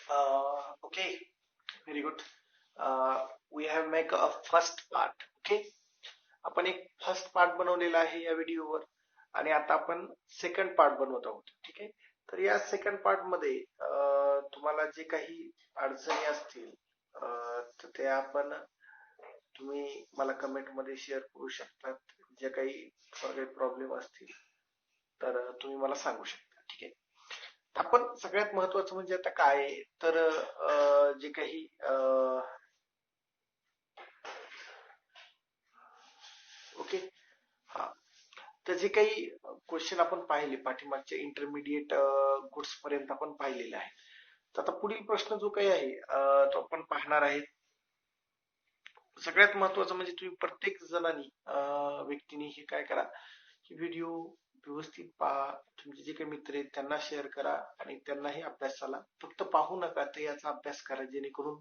Okay, very good. We have make a first part. Okay, आपण एक first part बनवलेला आहे या व्हिडिओवर आणि आता आपण सेकंड पार्ट बनवत आहोत. ठीक आहे, तर या सेकंड पार्ट मध्ये तुम्हाला जे काही अडचणी असतील तर ते आपण तुम्ही मला कमेंट मध्ये शेअर करू शकता. जे काही प्रॉब्लेम असतील तर तुम्ही मला सांगू शकता. ठीक आहे, आपण सगळ्यात महत्वाचं म्हणजे आता काय आहे, तर जे काही ओके, हा, तर जे काही क्वेश्चन आपण पाहिले पाठीमागच्या इंटरमिडिएट गुड्स पर्यंत आपण पाहिलेले आहे. तर आता पुढील प्रश्न जो काही आहे तो आपण पाहणार आहे. सगळ्यात महत्वाचं म्हणजे तुम्ही प्रत्येक जणांनी व्यक्तीने हे काय करा, की व्हिडिओ व्यवस्थित पहा. तुमचे जे काही मित्र आहेत त्यांना शेअर करा आणि त्यांनाही अभ्यासाला फक्त पाहू नका, तर याचा अभ्यास करा, जेणेकरून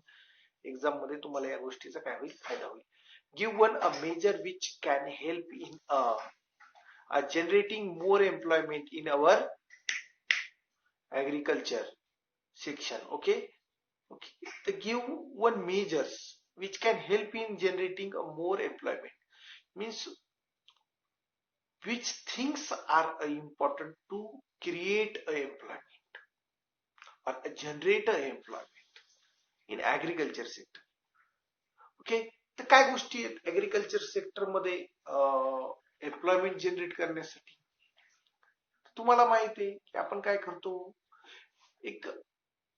एक्झाम मध्ये तुम्हाला या गोष्टीचा काय होईल, फायदा होईल. Give one a major which can help in generating more employment in our agriculture section. Okay, the give one measures which can help in generating a more employment, means which things are important to create a employment or generate a employment in agriculture sector. Okay, तर काय गोष्टी आहेत agriculture sector मध्ये employment generate करण्यासाठी. तुम्हाला माहिती आहे की आपण काय करतो, एक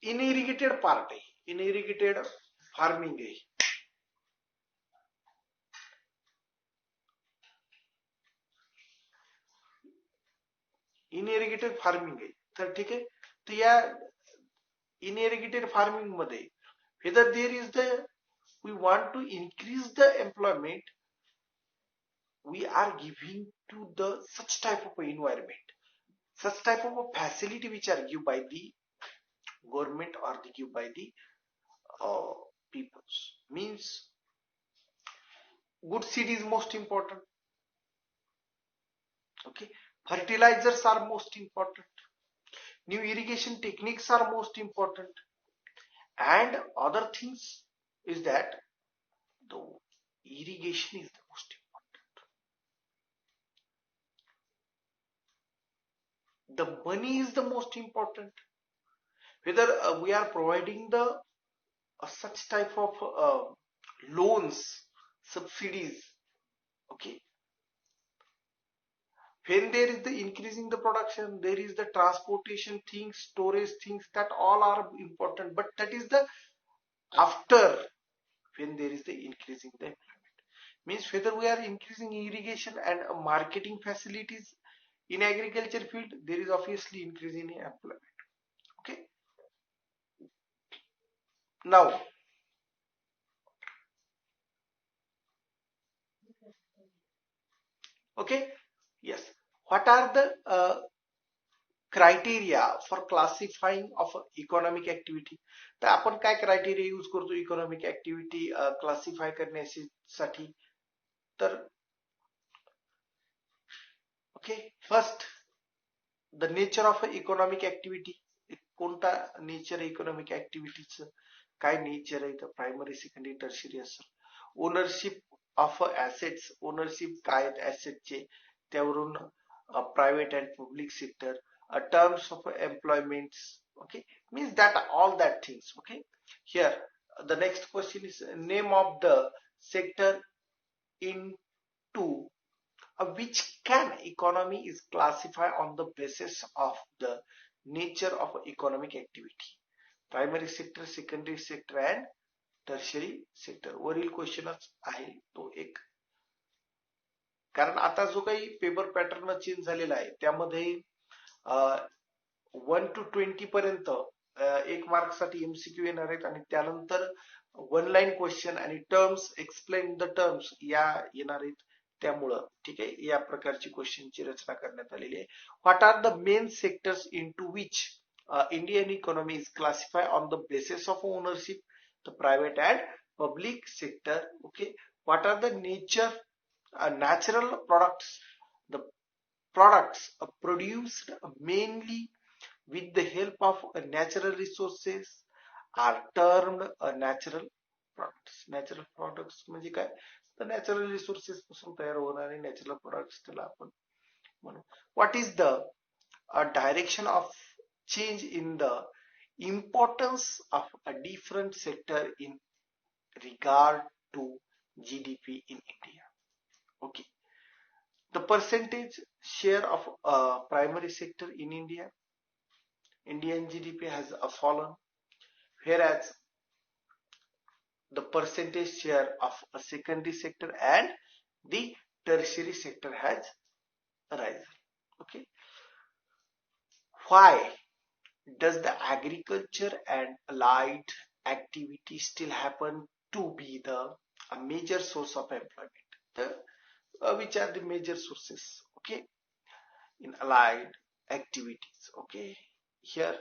इनइरिगेटेड पार्ट आहे, इनइरिगेटेड फार्मिंग आहे. इनइरिगेटेड फार्मिंग आहे, तर ठीक आहे, तर या इनइरिगेटेड फार्मिंग मध्ये whether there is the we want to increase the employment, we are giving to the such type of environment, such type of a facility which are given by the government or the given by the peoples. Means good seed is most important. Okay, fertilizers are most important, new irrigation techniques are most important, and other things is that the irrigation is the most important. The money is the most important, whether we are providing the such type of loans, subsidies. Okay, when there is the increasing the production, there is the transportation things, storage things, that all are important, but that is the after, when there is the increasing the employment. Means whether we are increasing irrigation and marketing facilities in agriculture field, there is obviously increasing in employment. Okay, now okay, yes, what are the criteria for classifying of economic activity. तर आपण काय criteria use करतो economic activity classify करण्यासाठी. तर okay, first the nature of economic activity. कोणता nature economic ऍक्टिव्हिटीचं, काय nature आहे, तर प्रायमरी सेकंडरी टर्शरी असेल. ओनरशिप ऑफ ऍसेट्स, ओनरशिप काय आहेत ऍसेटचे, त्यावरून private and public sector, terms of employments. Okay, means that all that things. Okay, here the next question is name of the sector into which can economy is classified on the basis of the nature of economic activity. Primary sector, secondary sector and tertiary sector. वरील क्वेश्चनच आहे तो एक, कारण आता जो काही paper pattern change झालेला आहे त्यामध्ये 1 to 20 पर्यंत एक मार्क साठी एमसीक्यू येणार आहेत आणि त्यानंतर वन लाईन क्वेश्चन आणि टर्म्स, एक्सप्लेन द टर्म्स या येणार आहेत. त्यामुळं ठीक आहे, या प्रकारची क्वेश्चनची रचना करण्यात आलेली आहे. What are the main sectors into which Indian economy is classify on the basis of ownership, the private and public sector. Okay, what are the nature natural products, the products produced mainly with the help of natural resources are termed natural products. Natural products म्हणजे काय, तर natural resources पासून तयार होणारे natural products त्याला आपण म्हणू. What is the direction of change in the importance of a different sector in regard to GDP in India? Okay, the percentage share of primary sector in India, Indian GDP has fallen, whereas the percentage share of a secondary sector and the tertiary sector has risen. Okay, why does the agriculture and allied activity still happen to be the a major source of employment? Which are the major sources? Okay, in allied activities. Okay, here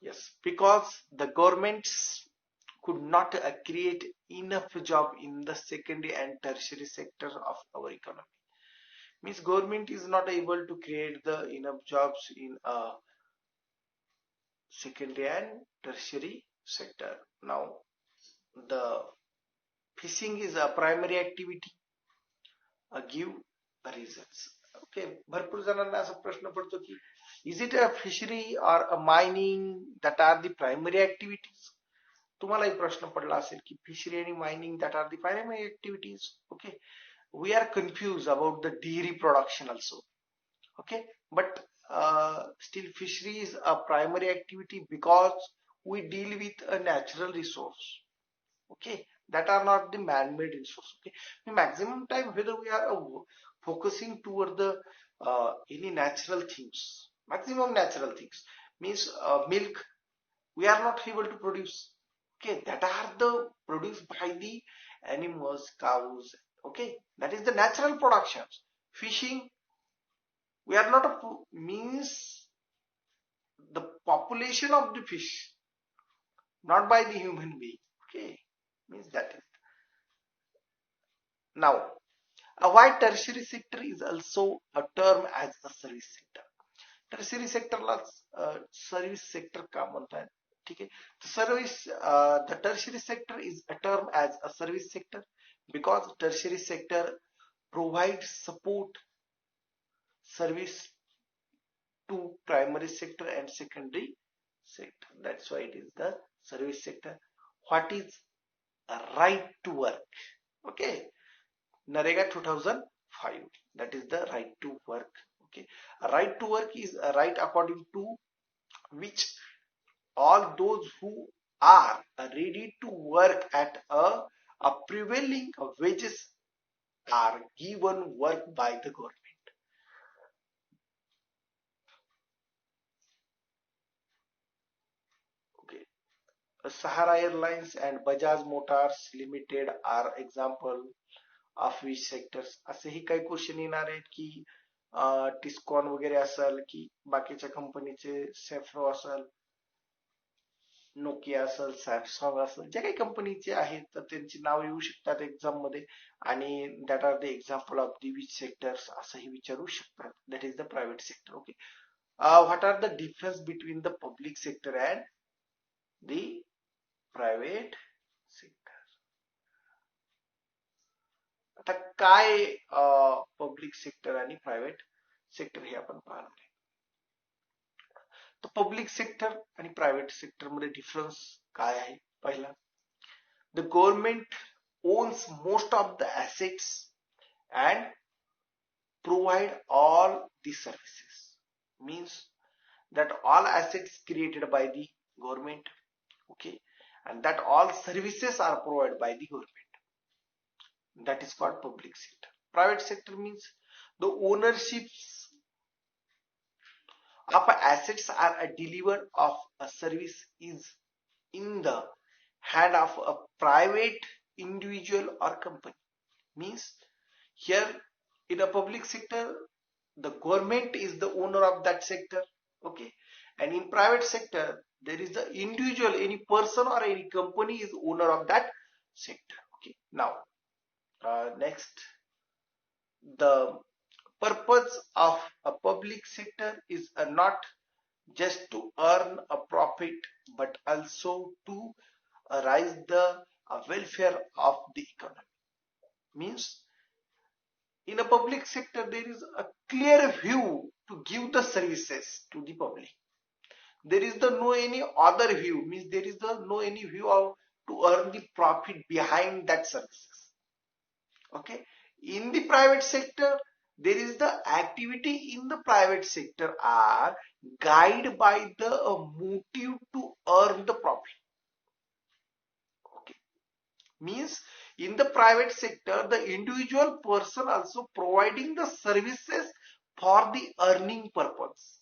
yes, because the governments could not create enough job in the secondary and tertiary sector of our economy. Means government is not able to create the enough jobs in secondary and tertiary sector. Now the fishing is a primary activity. Give reasons. Okay, भरपूर जणांना असा प्रश्न पडतो की is it a fishery or a mining that are the primary activities? तुम्हालाही प्रश्न पडला असेल की फिशरी आणि mining that are the primary activities. Okay, we are confused about the dairy production also. Okay, but still fishery is a primary activity because we deal with a natural resource. Okay, that are not the man-made resource. Okay, the maximum time whether we are focusing toward the any natural things, maximum natural things means milk we are not able to produce. Okay, that are the produced by the animals, cows. Okay, that is the natural productions. Fishing we are not means the population of the fish, not by the human being. Okay, means that is. Now why tertiary sector is also a term as a service sector. Tertiary सेक्टरला service sector का म्हणतात. ठीक आहे, service the tertiary sector is a term as a service sector because tertiary sector provides support service to primary sector and secondary sector. That's why it is the service sector. What is a right to work? Okay, NREGA 2005, that is the right to work. Okay, a right to work is a right according to which all those who are ready to work at a prevailing wages are given work by the government. Okay, Sahara Airlines and Bajaj Motors Limited are example of which sectors. असेही काही question येणार आहेत की टिस्कॉन वगैरे असेल की बाकीच्या कंपनीचे सेफ्रो असेल, नोकिया असेल, सॅमसंग असेल, ज्या काही कंपनीचे आहेत तर त्यांची नाव येऊ शकतात एक्झाम मध्ये आणि that are the example of the which sectors असंही विचारू शकतात. That is the private sector. Okay, what are the difference between the public sector and the private sector. आता काय पब्लिक सेक्टर आणि प्रायव्हेट सेक्टर हे आपण पाहणार आहे. तर पब्लिक सेक्टर आणि प्रायव्हेट सेक्टर मध्ये डिफरन्स काय आहे. पहिला, the government owns most of the assets and provide all the services. Means that all assets created by the government, okay, and that all services are provided by the government. That is called public sector. Private sector means the ownerships of assets are delivered of a service is in the hand of a private individual or company. Means here in a public sector the government is the owner of that sector. Okay, and in private sector there is the individual, any person or any company is owner of that sector. Okay, now next, the purpose of a public sector is not just to earn a profit, but also to raise the welfare of the economy. Means in a public sector there is a clear view to give the services to the public. There is the no any other view, means there is the no any view of to earn the profit behind that services. Okay, in the private sector there is the activity in the private sector are guided by the motive to earn the profit. Okay, means in the private sector the individual person also providing the services for the earning purpose.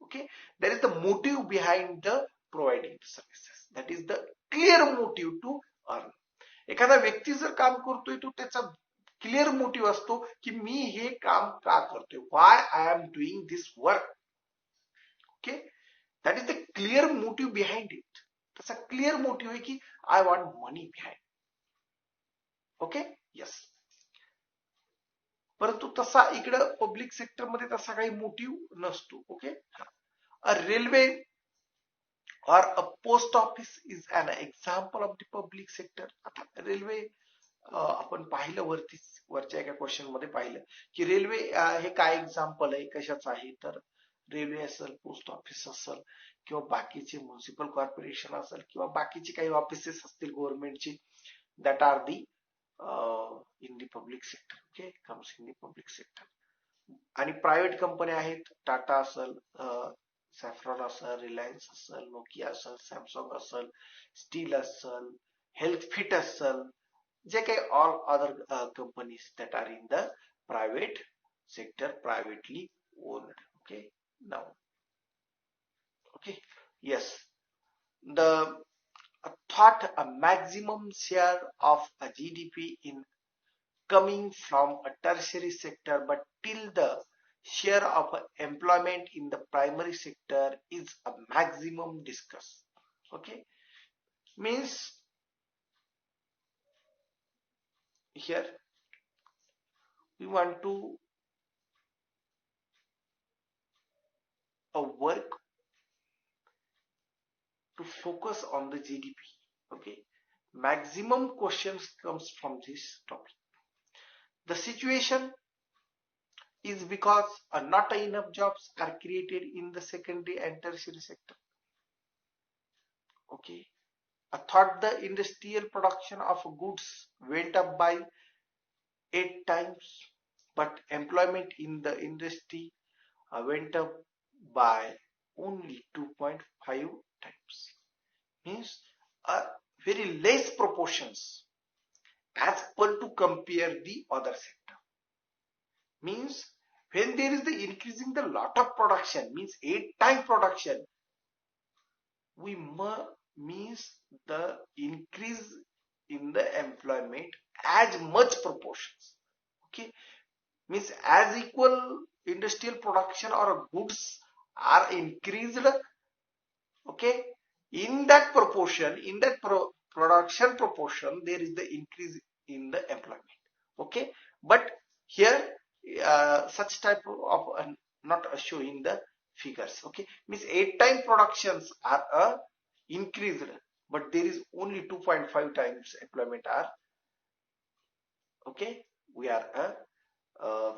Okay, there is the motive behind the providing the services, that is the clear motive to earn. एखादा व्यक्ती जर काम करतोय तो त्याचा clear motive असतो की मी हे काम का करतोय, why I am doing this work. Okay, that is the clear motive behind it. त्याचा क्लिअर मोटिव्ह आहे की I want money behind. Okay, yes. परंतु तसा इकडं पब्लिक सेक्टर मध्ये तसा काही मोटिव्ह नसतो. Okay, a railway or a post office is an example of the public sector. आता रेल्वे आपण पाहिलं वरच्या एका क्वेश्चन मध्ये पाहिलं की रेल्वे हे काय एक्झाम्पल आहे, कशाचं आहे, तर रेल्वे असेल, पोस्ट ऑफिस असेल किंवा बाकीचे म्युनिसिपल कॉर्पोरेशन असेल किंवा बाकीचे काही ऑफिसेस असतील गव्हर्नमेंटची, that are the in the public sector. Okay, comes in the public sector. आणि प्रायव्हेट कंपन्या आहेत, टाटा असेल, सॅफ्रॉन असेल, रिलायन्स असेल, नोकिया असेल, सॅमसंग असेल, स्टील असेल, हेल्थ फिट असेल, जे काही all other companies that are in the private sector, privately owned. Okay, now okay, yes, the thought a maximum share of a GDP in coming from a tertiary sector, but till the share of employment in the primary sector is a maximum discussed. Okay, means here we want to work to focus on the GDP. Okay, maximum questions comes from this topic. The situation is because not enough jobs are created in the secondary and tertiary sector. Okay, I thought the industrial production of goods went up by 8 times, but employment in the industry went up by only 2.5 times. Means very less proportions as per to compare the other sector. Means when there is the increasing the lot of production, means 8 times production, we means the increase in the employment as much proportions. Okay, means as equal industrial production or goods are increased. Okay, in that proportion, in that production proportion, there is the increase in the employment. Okay, but here such type of not showing the figures. Okay, means 8 times productions are increased, but there is only 2.5 times employment are, okay, we are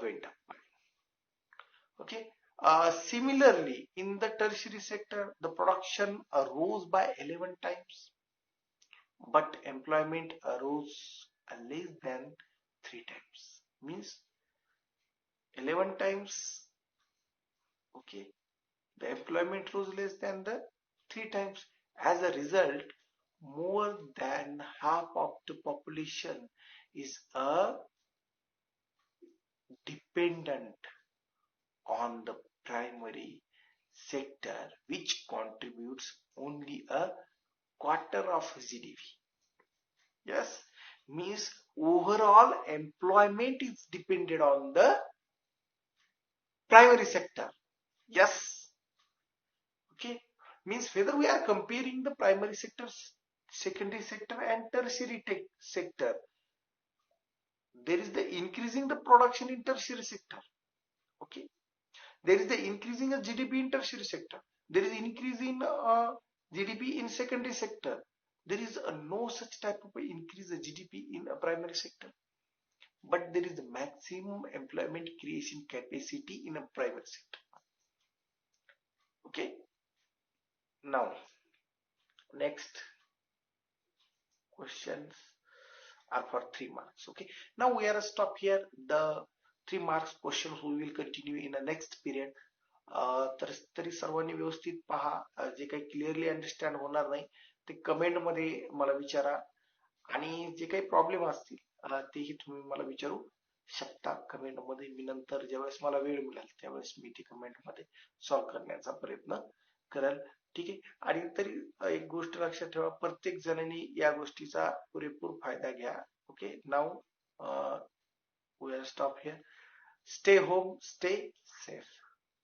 went up. Okay, similarly in the tertiary sector the production rose by 11 times, but employment rose less than 3 times. Means 11 times, okay, the employment rose less than the 3 times. As a result, more than half of the population is dependent on the primary sector, which contributes only a quarter of GDP. Yes, means overall employment is dependent on the primary sector. Yes, okay, means whether we are comparing the primary sector, secondary sector and tertiary sector, there is the increasing the production in tertiary sector. Okay, there is the increasing of GDP in tertiary sector. There is increase in GDP in secondary sector. There is no such type of increase of GDP in a primary sector, but there is the maximum employment creation capacity in a private sector. Okay, now next questions are for 3 marks. Okay, now we are stop here. The 3 marks questions we will continue in the next period. तर तरी सर्वांनी व्यवस्थित पहा. जे काही clearly understand होणार नाही ते comment मध्ये मला विचारा, आणि जे काही प्रॉब्लेम असतील तेही तुम्ही मला विचारू शकता कमेंट मध्ये. मी नंतर ज्यावेळेस मला वेळ मिळेल त्यावेळेस मी ती कमेंट मध्ये सॉल्व्ह करण्याचा प्रयत्न करेल. ठीक आहे, आणि तरी एक गोष्ट लक्षात ठेवा, प्रत्येक जणांनी या गोष्टीचा पुरेपूर फायदा घ्या. Okay, now we are stop here. Stay home, stay safe.